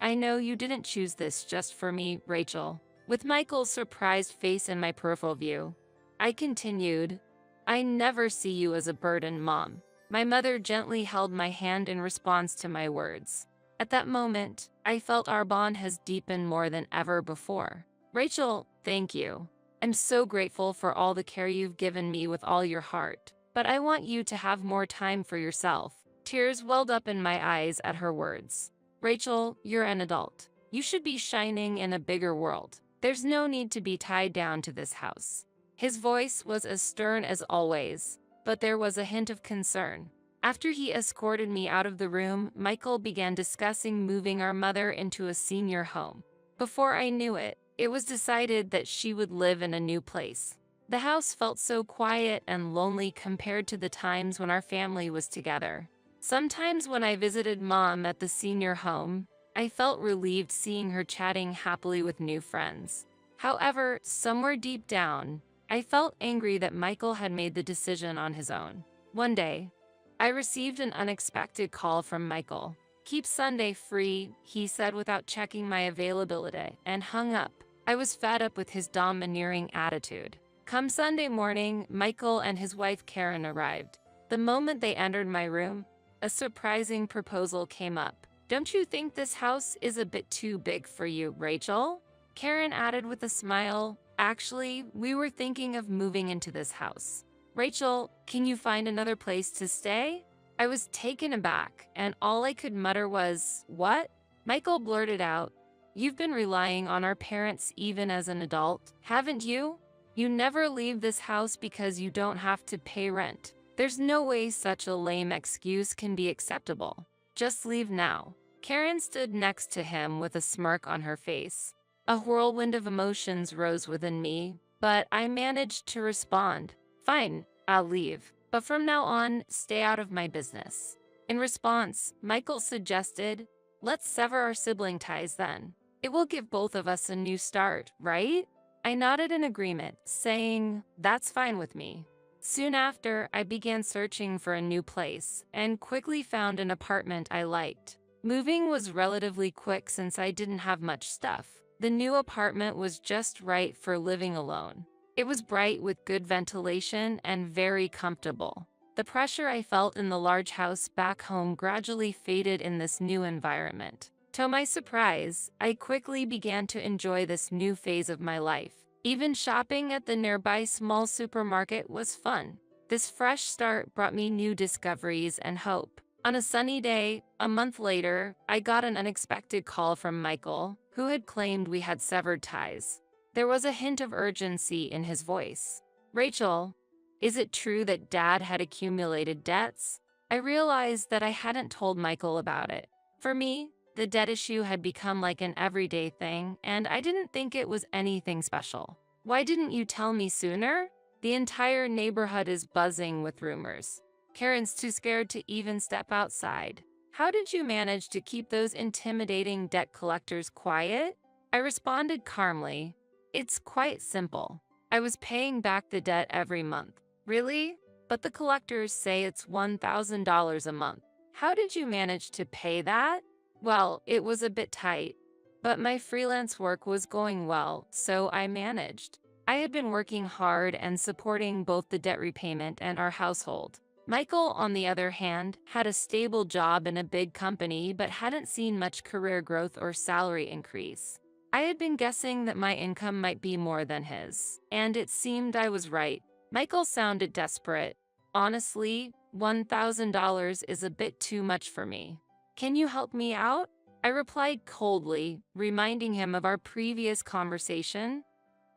Speaker 1: "I know you didn't choose this just for me, Rachel." With Michael's surprised face in my peripheral view, I continued, "I never see you as a burden, Mom." My mother gently held my hand in response to my words. At that moment, I felt our bond has deepened more than ever before. "Rachel, thank you. I'm so grateful for all the care you've given me with all your heart. But I want you to have more time for yourself." Tears welled up in my eyes at her words. "Rachel, you're an adult. You should be shining in a bigger world. There's no need to be tied down to this house." His voice was as stern as always, but there was a hint of concern. After he escorted me out of the room, Michael began discussing moving our mother into a senior home. Before I knew it, it was decided that she would live in a new place. The house felt so quiet and lonely compared to the times when our family was together. Sometimes when I visited Mom at the senior home, I felt relieved seeing her chatting happily with new friends. However, somewhere deep down, I felt angry that Michael had made the decision on his own. One day, I received an unexpected call from Michael. "Keep Sunday free," he said without checking my availability, and hung up. I was fed up with his domineering attitude. Come Sunday morning, Michael and his wife Karen arrived. The moment they entered my room, a surprising proposal came up. "Don't you think this house is a bit too big for you, Rachel?" Karen added with a smile, "Actually, we were thinking of moving into this house. Rachel, can you find another place to stay?" I was taken aback, and all I could mutter was, "What?" Michael blurted out, "You've been relying on our parents even as an adult, haven't you? You never leave this house because you don't have to pay rent. There's no way such a lame excuse can be acceptable. Just leave now." Karen stood next to him with a smirk on her face. A whirlwind of emotions rose within me, but I managed to respond, "Fine, I'll leave. But from now on, stay out of my business." In response, Michael suggested, "Let's sever our sibling ties then. It will give both of us a new start, right?" I nodded in agreement, saying, "That's fine with me." Soon after, I began searching for a new place and quickly found an apartment I liked. Moving was relatively quick since I didn't have much stuff. The new apartment was just right for living alone. It was bright with good ventilation and very comfortable. The pressure I felt in the large house back home gradually faded in this new environment. To my surprise, I quickly began to enjoy this new phase of my life. Even shopping at the nearby small supermarket was fun. This fresh start brought me new discoveries and hope. On a sunny day, a month later, I got an unexpected call from Michael, who had claimed we had severed ties. There was a hint of urgency in his voice. "Rachel, is it true that Dad had accumulated debts?" I realized that I hadn't told Michael about it. For me, the debt issue had become like an everyday thing, and I didn't think it was anything special. "Why didn't you tell me sooner? The entire neighborhood is buzzing with rumors. Karen's too scared to even step outside. How did you manage to keep those intimidating debt collectors quiet?" I responded calmly. "It's quite simple. I was paying back the debt every month." "Really? But the collectors say it's $1,000 a month. How did you manage to pay that?" "Well, it was a bit tight, but my freelance work was going well, so I managed. I had been working hard and supporting both the debt repayment and our household." Michael, on the other hand, had a stable job in a big company but hadn't seen much career growth or salary increase. I had been guessing that my income might be more than his, and it seemed I was right. Michael sounded desperate. "Honestly, $1,000 is a bit too much for me. Can you help me out?" I replied coldly, reminding him of our previous conversation.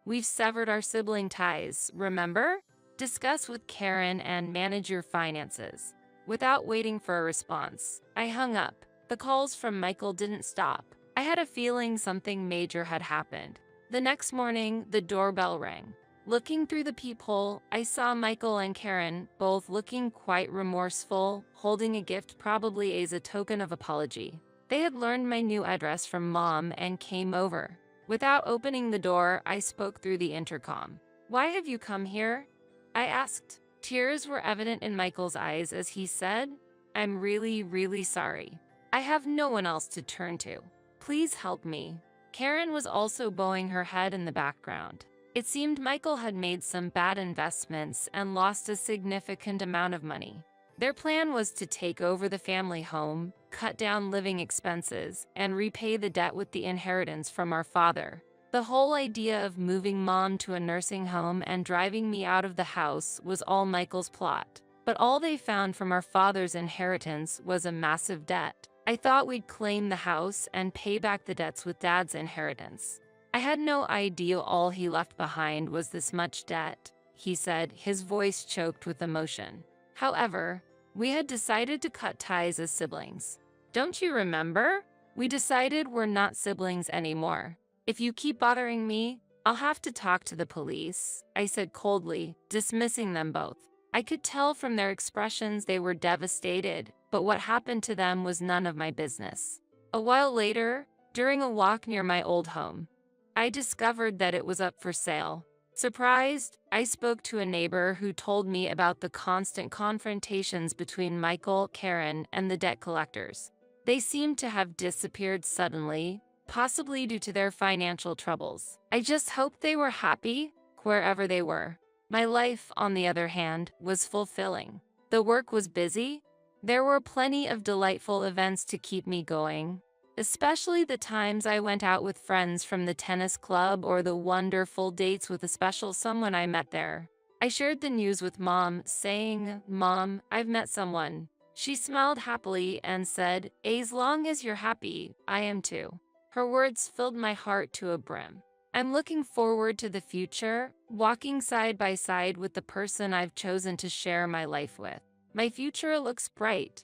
Speaker 1: "We've severed our sibling ties, remember? Discuss with Karen and manage your finances." Without waiting for a response, I hung up. The calls from Michael didn't stop. I had a feeling something major had happened. The next morning, the doorbell rang. Looking through the peephole, I saw Michael and Karen, both looking quite remorseful, holding a gift probably as a token of apology. They had learned my new address from Mom and came over. Without opening the door, I spoke through the intercom. "Why have you come here?" I asked. Tears were evident in Michael's eyes as he said, "I'm really sorry. I have no one else to turn to. Please help me." Karen was also bowing her head in the background. It seemed Michael had made some bad investments and lost a significant amount of money. Their plan was to take over the family home, cut down living expenses, and repay the debt with the inheritance from our father. The whole idea of moving Mom to a nursing home and driving me out of the house was all Michael's plot. But all they found from our father's inheritance was a massive debt. I thought we'd claim the house and pay back the debts with Dad's inheritance. "I had no idea all he left behind was this much debt," he said, his voice choked with emotion. "However, we had decided to cut ties as siblings. Don't you remember? We decided we're not siblings anymore. If you keep bothering me, I'll have to talk to the police," I said coldly, dismissing them both. I could tell from their expressions they were devastated, but what happened to them was none of my business. A while later, during a walk near my old home, I discovered that it was up for sale. Surprised, I spoke to a neighbor who told me about the constant confrontations between Michael, Karen, and the debt collectors. They seemed to have disappeared suddenly, possibly due to their financial troubles. I just hoped they were happy, wherever they were. My life, on the other hand, was fulfilling. The work was busy. There were plenty of delightful events to keep me going, especially the times I went out with friends from the tennis club or the wonderful dates with a special someone I met there. I shared the news with Mom, saying, "Mom, I've met someone." She smiled happily and said, "As long as you're happy, I am too." Her words filled my heart to a brim. I'm looking forward to the future, walking side by side with the person I've chosen to share my life with. My future looks bright.